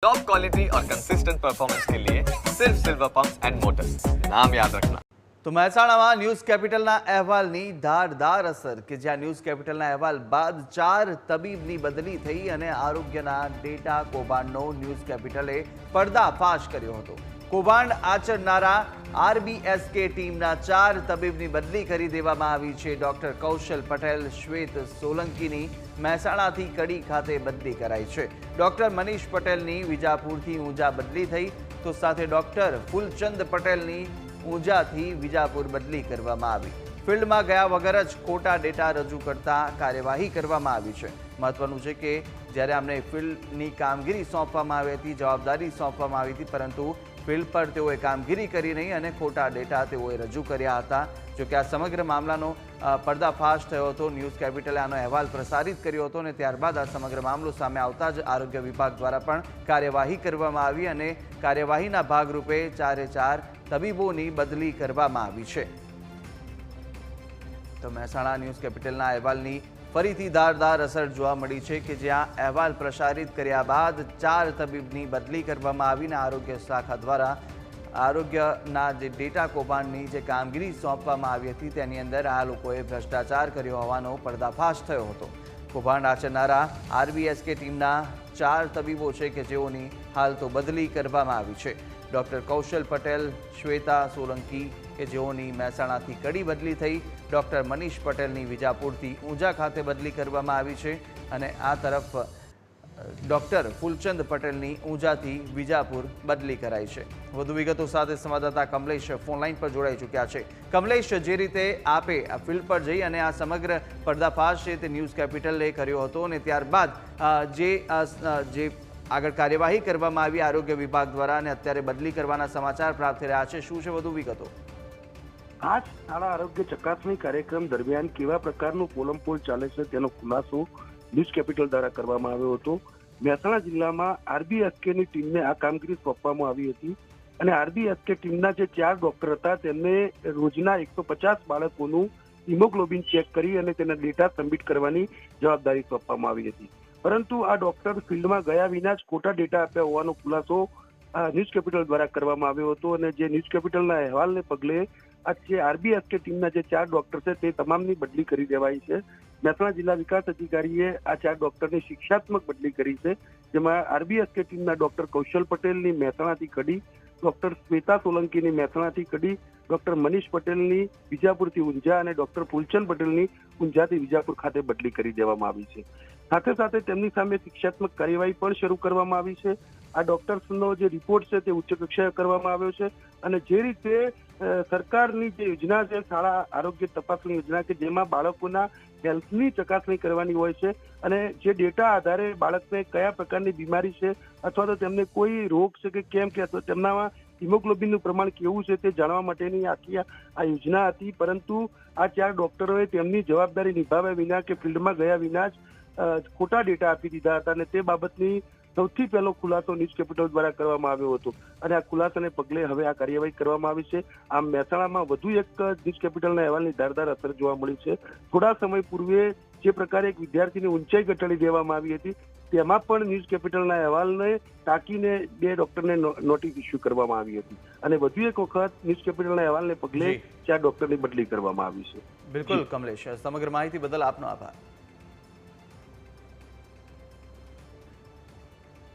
Top quality और consistent performance के लिए सिर्फ सिल्वर पंप्स एंड मोटर्स, नाम याद रखना। તો મહેસાણામાં ન્યૂઝ કેપિટલના અહેવાલની ધારદાર અસર કે જ્યાં ન્યૂઝ કેપિટલના અહેવાલ બાદ 4 તબીબની બદલી થઈ અને આરોગ્યના ડેટા કૌભાંડનો ન્યૂઝ કેપિટલે પર્દાફાશ કર્યો હતો। કૌભાંડ આચરનારા આરબીએસકે ટીમના 4 તબીબની બદલી કરી દેવામાં આવી છે। ડોક્ટર કૌશલ પટેલ, શ્વેત સોલંકીની મહેસાણાથી કડી ખાતે બદલી કરાઈ છે। ડોક્ટર મનીષ પટેલની વિજાપુરથી ઊંઝા બદલી થઈ તો સાથે ડોક્ટર ફૂલચંદ પટેલની ઊંઝાથી વિજાપુર બદલી કરવામાં આવી। ફિલ્ડમાં ગયા વગર જ ખોટા ડેટા રજૂ કરતા કાર્યવાહી કરવામાં આવી છે। મહત્વનું છે કે જ્યારે અમને ફિલ્ડની કામગીરી સોંપવામાં આવી હતી, જવાબદારી સોંપવામાં આવી હતી, પરંતુ ફિલ્ડ પર તેઓએ કામગીરી કરી નહીં અને ખોટા ડેટા તેઓએ રજૂ કર્યા હતા। જો કે આ સમગ્ર મામલાનો પર્દાફાશ થયો હતો। ન્યૂઝ કેપિટલે આનો અહેવાલ પ્રસારિત કર્યો હતો અને ત્યારબાદ આ સમગ્ર મામલો સામે આવતા જ આરોગ્ય વિભાગ દ્વારા પણ કાર્યવાહી કરવામાં આવી અને કાર્યવાહીના ભાગરૂપે 4 તબીબોની બદલી કરવામાં આવી છે। તો મહેસાણા ન્યૂઝ કેપિટલના અહેવાલની ફરીથી ધારદાર અસર જોવા મળી છે કે જ્યાં અહેવાલ પ્રસારિત કર્યા બાદ 4 તબીબની બદલી કરવામાં આવીને આરોગ્ય શાખા દ્વારા આરોગ્યના જે ડેટા કૌભાંડની જે કામગીરી સોંપવામાં આવી હતી તેની અંદર આ લોકોએ ભ્રષ્ટાચાર કર્યો હોવાનો પર્દાફાશ થયો હતો। કૌભાંડ આચરનારા આરબીએસકે ટીમના 4 તબીબો છે કે જેઓની હાલ તો બદલી કરવામાં આવી છે। ડોક્ટર કૌશલ પટેલ, શ્વેતા સોલંકી કે જેઓની મહેસાણાથી કડી બદલી થઈ, ડોક્ટર મનીષ પટેલની વિજાપુરથી ઊંઝા ખાતે બદલી કરવામાં આવી છે અને આ તરફ ડોક્ટર ફૂલચંદ પટેલની ઊંઝાથી વિજાપુર બદલી કરાઈ છે। વધુ વિગતો સાથે સંવાદદાતા કમલેશ ફોનલાઈન પર જોડાઈ ચૂક્યા છે। કમલેશ, જે રીતે આપે આ ફિલ્ડ પર જઈ અને આ સમગ્ર પર્દાફાશ છે તે ન્યૂઝ કેપિટલે કર્યો હતો અને ત્યારબાદ જે આગળ કાર્યવાહી કરવામાં આવી આરોગ્ય વિભાગ દ્વારા અને અત્યારે બદલી કરવાના સમાચાર પ્રાપ્ત થઈ રહ્યા છે, શું છે વધુ વિગતો? આ શાળા આરોગ્ય ચકાસણી કાર્યક્રમ દરમિયાન કેવા પ્રકારનું પોલમપોલ ચાલે છે તેનો ખુલાસો ન્યૂઝ કેપિટલ દ્વારા કરવામાં આવ્યો હતો। મહેસાણા જિલ્લામાં આરબીએસકેની ટીમને આ કામગીરી સોંપવામાં આવી હતી અને આરબીએસકે ટીમના જે 4 ડોક્ટર હતા તેમને રોજના 150 બાળકોનું હિમોગ્લોબિન ચેક કરી અને તેના ડેટા સબમિટ કરવાની જવાબદારી સોંપવામાં આવી હતી, પરંતુ આ ડોક્ટર ફિલ્ડમાં ગયા વિના જ ખોટા ડેટા આપ્યા હોવાનો ખુલાસો ન્યૂઝ કેપિટલ દ્વારા કરવામાં આવ્યો હતો અને જે ન્યૂઝ કેપિટલના અહેવાલને પગલે આ જે આરબીએસકે ટીમના જે 4 ડોક્ટર છે તે તમામની બદલી કરી દેવાઈ છે। મહેસાણા જિલ્લા વિકાસ અધિકારીએ આ 4 ડોક્ટરની શિક્ષાત્મક બદલી કરી છે, જેમાં આરબીએસકે ટીમના ડોક્ટર કૌશલ પટેલની મહેસાણાથી કડી, ડોક્ટર શ્વેતા સોલંકીની મહેસાણાથી કડી, ડોક્ટર મનીષ પટેલની વિજાપુરથી ઊંઝા અને ડોક્ટર ફૂલચંદ પટેલની ઊંઝાથી વિજાપુર ખાતે બદલી કરી દેવામાં આવી છે। સાથે સાથે તેમની સામે શિક્ષાત્મક કાર્યવાહી પણ શરૂ કરવામાં આવી છે। આ ડોક્ટર્સનો જે રિપોર્ટ છે તે ઉચ્ચ કક્ષાએ કરવામાં આવ્યો છે અને જે રીતે સરકારની જે યોજના છે શાળા આરોગ્ય તપાસણી યોજના કે જેમાં બાળકોના હેલ્થની ચકાસણી કરવાની હોય છે અને જે ડેટા આધારે બાળકને કયા પ્રકારની બીમારી છે અથવા તો તેમને કોઈ રોગ છે કે કેમ કે અથવા તેમનામાં હિમોગ્લોબિનનું પ્રમાણ કેવું છે તે જાણવા માટેની આખી આ યોજના હતી, પરંતુ આ 4 ડોક્ટરોએ તેમની જવાબદારી નિભાવ્યા વિના કે ફિલ્ડમાં ગયા વિના જ ખોટા ડેટા આપી દીધા હતા અને તે બાબતની સૌથી પહેલો ખુલાસો ન્યૂઝ કેપિટલ દ્વારા કરવામાં આવ્યો હતો અને આ ખુલાસાને પગલે હવે આ કાર્યવાહી કરવામાં આવી છે। આમ મહેસાણામાં વધુ એક ન્યૂઝ કેપિટલના અહેવાલની ધારદાર અસર જોવા મળી છે। થોડા સમય પૂર્વે જે પ્રકારે એક વિદ્યાર્થીની ઊંચાઈ ઘટાડી દેવામાં આવી હતી તેમાં પણ ન્યૂઝ કેપિટલના અહેવાલને ટાંકીને 2 ડોક્ટરને નોટિસ ઇસ્યુ કરવામાં આવી હતી અને વધુ એક વખત ન્યૂઝ કેપિટલના અહેવાલને પગલે 4 ડોક્ટરની બદલી કરવામાં આવી છે। બિલકુલ કમલેશ, સમગ્ર માહિતી બદલ આપનો આભાર।